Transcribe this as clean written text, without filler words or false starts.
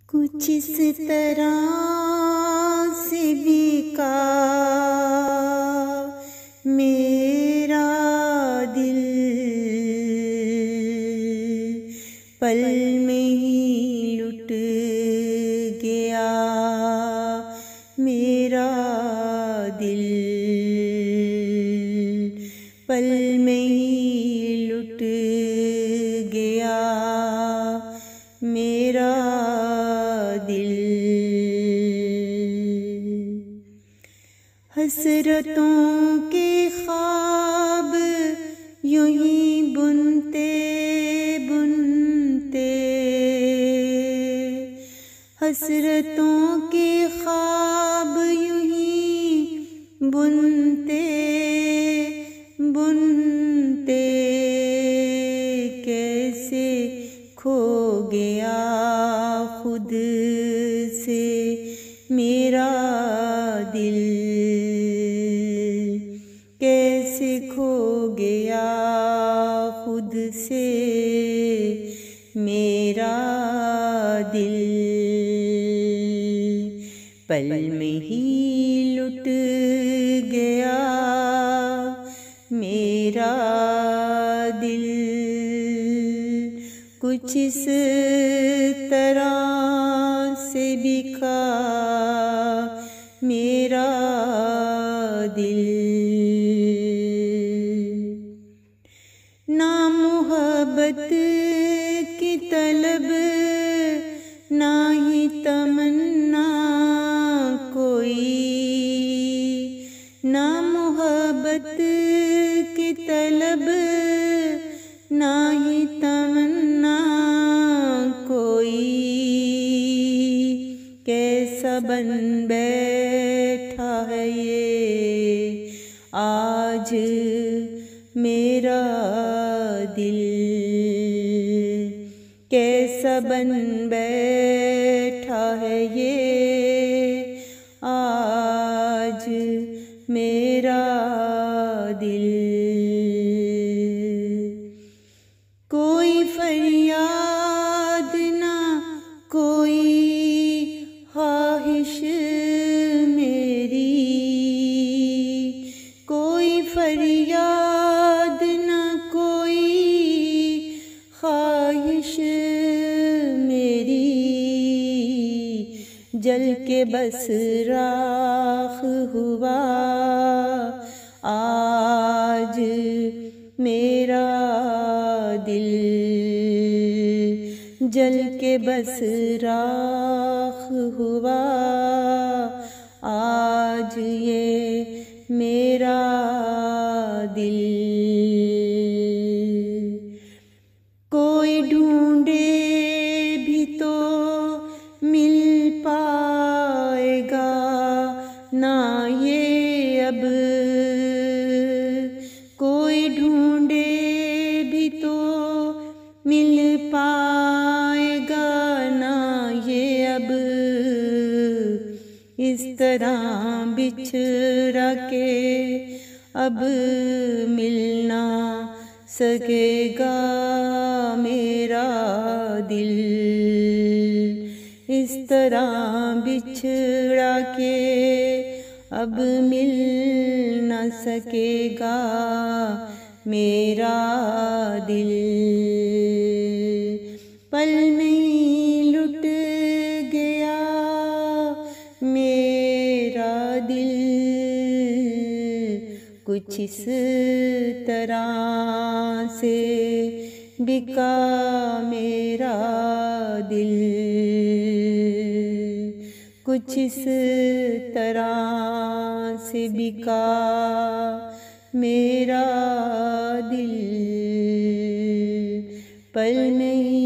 कुछ इस तरह से बिका मेरा दिल, पल में ही लुट गया मेरा दिल, पल में ही लुट गया मेरा दिल। हसरतों के ख्वाब यूं ही बुनते बुनते, हसरतों के ख्वाब यूं ही बुनते बुनते, कैसे खो गया खुद से मेरा दिल, कैसे खो गया खुद से मेरा दिल, पल में ही लुट गया मेरा दिल। कुछ इस तरह से बिका मेरा दिल, ना मोहब्बत की तलब ना ही तमन्ना कोई, ना मोहब्बत की तलब ना ही तमन्ना कोई, कैसा बन बैठा है ये आज मेरा दिल, कैसा बन बैठा है ये आज मेरा दिल। कोई फरियाद ना कोई ख्वाहिश मेरी, कोई फरियाद ना कोई ख्वाहिश मेरी, जल के बस राख हुआ आज मेरा दिल, जल के बस राख हुआ आज ये मेरा दिल। कोई ढूंढे भी तो मिल पाएगा ना ये अब, कोई ढूंढे भी तो मिल पाएगा ना ये अब, इस तरह बिछड़ा के अब मिलना सकेगा मेरा दिल, इस तरह बिछड़ा के अब मिल न सकेगा मेरा दिल, पल में लुट गया मेरा दिल। कुछ इस तरह से बिका मेरा दिल, कुछ इस तरह से बिका मेरा दिल, पल में